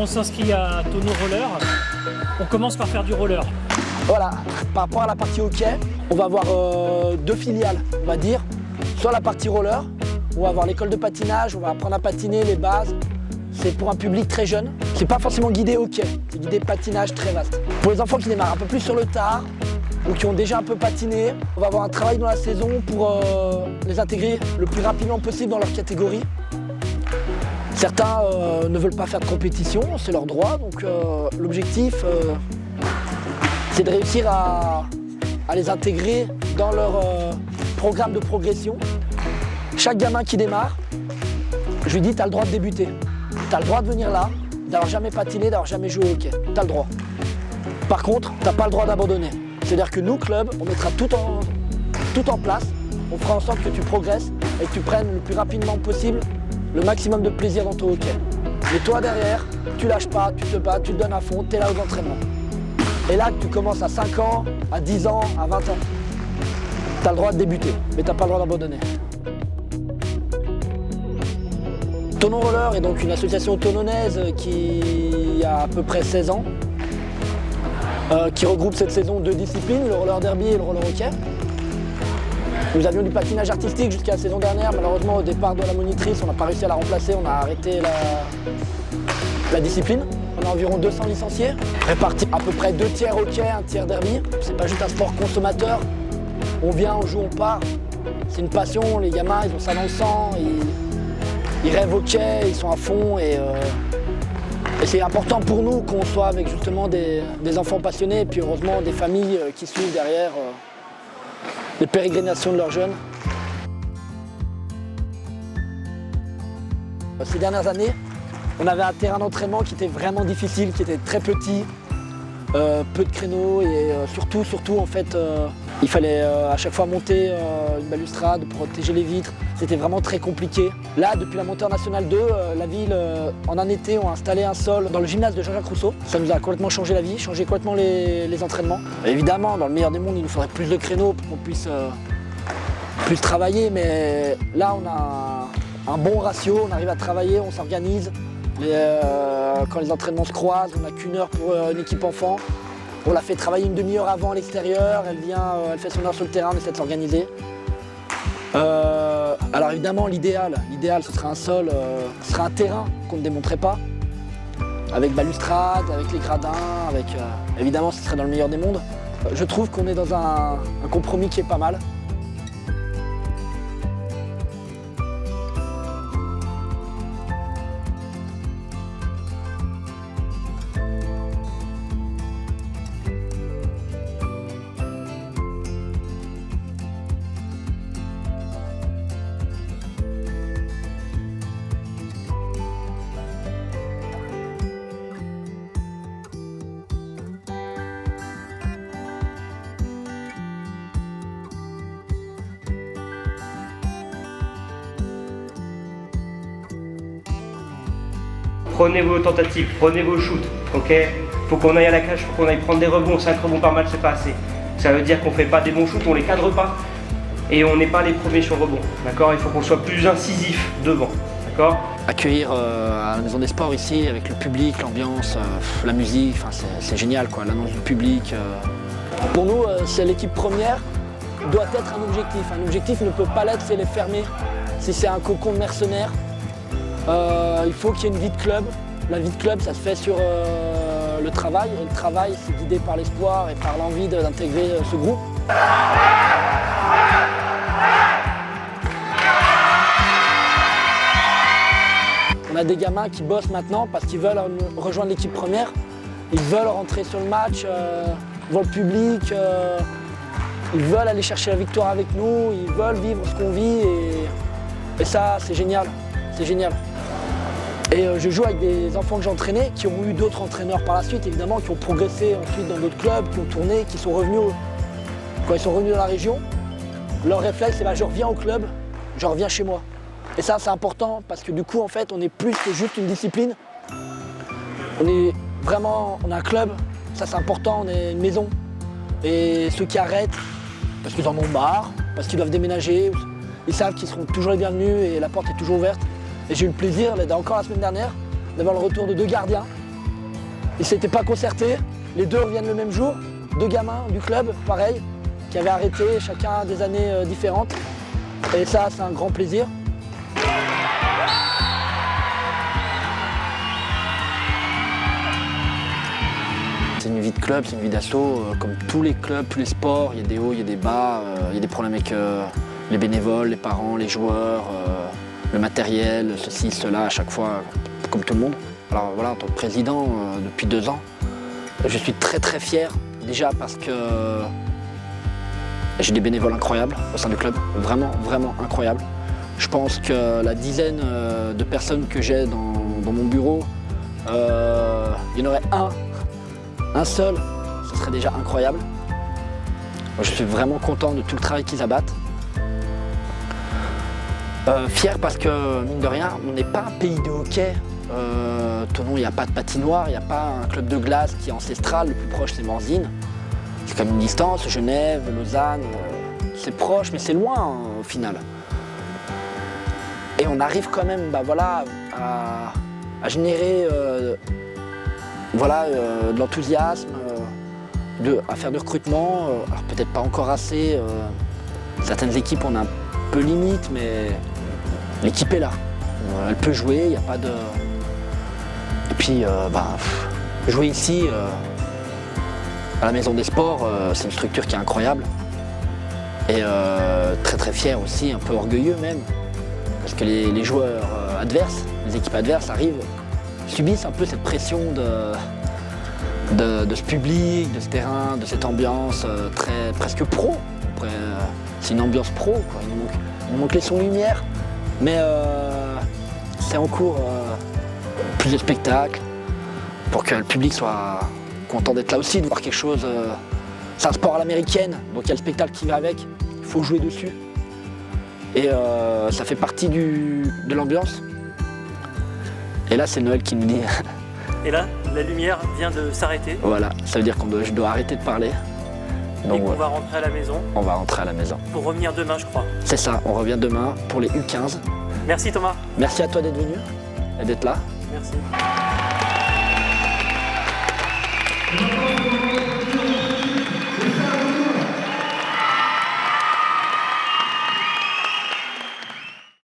on s'inscrit à Tonneau Roller, on commence par faire du roller. Voilà, par rapport à la partie hockey, on va avoir deux filiales, on va dire. Soit la partie roller, on va avoir l'école de patinage, on va apprendre à patiner, les bases. C'est pour un public très jeune. C'est pas forcément guidé hockey, c'est guidé patinage très vaste. Pour les enfants qui démarrent un peu plus sur le tard, ou qui ont déjà un peu patiné, on va avoir un travail dans la saison pour les intégrer le plus rapidement possible dans leur catégorie. Certains ne veulent pas faire de compétition, c'est leur droit, donc l'objectif c'est de réussir à les intégrer dans leur programme de progression. Chaque gamin qui démarre, je lui dis, tu as le droit de débuter. Tu as le droit de venir là, d'avoir jamais patiné, d'avoir jamais joué au hockey. Tu as le droit. Par contre, tu n'as pas le droit d'abandonner. C'est-à-dire que nous, club, on mettra tout en place. On fera en sorte que tu progresses et que tu prennes le plus rapidement possible le maximum de plaisir dans ton hockey. Mais toi, derrière, tu lâches pas, tu te bats, tu te donnes à fond, tu es là aux entraînements. Et là, que tu commences à 5 ans, à 10 ans, à 20 ans, tu as le droit de débuter, mais tu n'as pas le droit d'abandonner. Tonneau Roller est donc une association tonnonnaise qui a à peu près 16 ans, qui regroupe cette saison deux disciplines, le roller derby et le roller hockey. Nous avions du patinage artistique jusqu'à la saison dernière, malheureusement au départ de la monitrice, on n'a pas réussi à la remplacer, on a arrêté la discipline. On a environ 200 licenciés, répartis à peu près 2 tiers hockey, 1 tiers derby. C'est pas juste un sport consommateur, on vient, on joue, on part. C'est une passion, les gamins ils ont ça dans le sang, ils rêvent hockey, ils sont à fond et c'est important pour nous qu'on soit avec justement des enfants passionnés et puis heureusement des familles qui suivent derrière les pérégrinations de leurs jeunes. Ces dernières années, on avait un terrain d'entraînement qui était vraiment difficile, qui était très petit, peu de créneaux et surtout en fait, il fallait à chaque fois monter une balustrade pour protéger les vitres. C'était vraiment très compliqué. Là, depuis la montée en National 2, la ville, en un été, ont installé un sol dans le gymnase de Jean-Jacques Rousseau. Ça nous a complètement changé la vie, changé complètement les entraînements. Évidemment, dans le meilleur des mondes, il nous faudrait plus de créneaux pour qu'on puisse plus travailler, mais là, on a un bon ratio, on arrive à travailler, on s'organise. Quand les entraînements se croisent, on n'a qu'une heure pour une équipe enfant. On la fait travailler une demi-heure avant à l'extérieur, elle vient, elle fait son heure sur le terrain, on essaie de s'organiser. Alors évidemment, l'idéal, ce serait un sol, ce serait un terrain qu'on ne démonterait pas, avec balustrade, avec les gradins, évidemment, ce serait dans le meilleur des mondes. Je trouve qu'on est dans un compromis qui est pas mal. Prenez vos tentatives, prenez vos shoots, ok? Faut qu'on aille à la cage, faut qu'on aille prendre des rebonds, 5 rebonds par match c'est pas assez. Ça veut dire qu'on fait pas des bons shoots, on les cadre pas et on n'est pas les premiers sur le rebond, d'accord? Il faut qu'on soit plus incisif devant, d'accord? Accueillir à la Maison des Sports ici, avec le public, l'ambiance, la musique, c'est génial quoi, l'annonce du public. Pour nous, c'est l'équipe première doit être un objectif. Un objectif ne peut pas l'être si elle est fermée, si c'est un cocon de mercenaires. Il faut qu'il y ait une vie de club. La vie de club, ça se fait sur le travail. Et le travail, c'est guidé par l'espoir et par l'envie d'intégrer ce groupe. On a des gamins qui bossent maintenant parce qu'ils veulent rejoindre l'équipe première. Ils veulent rentrer sur le match, devant le public. Ils veulent aller chercher la victoire avec nous. Ils veulent vivre ce qu'on vit. Et ça, c'est génial. C'est génial. Et je joue avec des enfants que j'ai entraînés, qui ont eu d'autres entraîneurs par la suite, évidemment, qui ont progressé ensuite dans d'autres clubs, qui ont tourné, qui sont revenus, quand ils sont revenus dans la région, leur réflexe, c'est je reviens au club, je reviens chez moi. Et ça, c'est important, parce que du coup, en fait, on est plus que juste une discipline. On a un club, ça c'est important, on est une maison. Et ceux qui arrêtent, parce qu'ils en ont marre, parce qu'ils doivent déménager, ils savent qu'ils seront toujours les bienvenus et la porte est toujours ouverte. Et j'ai eu le plaisir, encore la semaine dernière, d'avoir le retour de 2 gardiens Ils ne s'étaient pas concertés. Les deux reviennent le même jour. Deux gamins du club, pareil, qui avaient arrêté chacun à des années différentes. Et ça, c'est un grand plaisir. C'est une vie de club, c'est une vie d'assaut, comme tous les clubs, tous les sports, il y a des hauts, il y a des bas, il y a des problèmes avec les bénévoles, les parents, les joueurs, le matériel, ceci, cela, à chaque fois, comme tout le monde. Alors voilà, en tant que président, depuis 2 ans, je suis très très fier, déjà parce que j'ai des bénévoles incroyables au sein du club, vraiment, vraiment incroyables. Je pense que la dizaine de personnes que j'ai dans mon bureau, il y en aurait un seul, ce serait déjà incroyable. Je suis vraiment content de tout le travail qu'ils abattent. Fier parce que, mine de rien, on n'est pas un pays de hockey. Thonon, il n'y a pas de patinoire, il n'y a pas un club de glace qui est ancestral. Le plus proche, c'est Morzine. C'est comme une distance, Genève, Lausanne. C'est proche, mais c'est loin au final. Et on arrive quand même à générer de l'enthousiasme, à faire du recrutement. Alors peut-être pas encore assez. Certaines équipes, on a un peu limite, mais l'équipe est là. Elle peut jouer, il n'y a pas de... Et puis, jouer ici, à la Maison des Sports, c'est une structure qui est incroyable. Et très très fier aussi, un peu orgueilleux même. Parce que les joueurs adverses, les équipes adverses arrivent, subissent un peu cette pression de ce public, de ce terrain, de cette ambiance presque pro. C'est une ambiance pro, quoi. Il nous manque les sons lumière, mais c'est en cours plus de spectacles pour que le public soit content d'être là aussi, de voir quelque chose. C'est un sport à l'américaine, donc il y a le spectacle qui va avec, il faut jouer dessus. Et ça fait partie de l'ambiance. Et là, c'est Noël qui me dit... Et là, la lumière vient de s'arrêter. Voilà, ça veut dire je dois arrêter de parler. Donc, et qu'on va rentrer à la maison. On va rentrer à la maison. Pour revenir demain, je crois. C'est ça, on revient demain pour les U15. Merci Thomas. Merci à toi d'être venu et d'être là. Merci.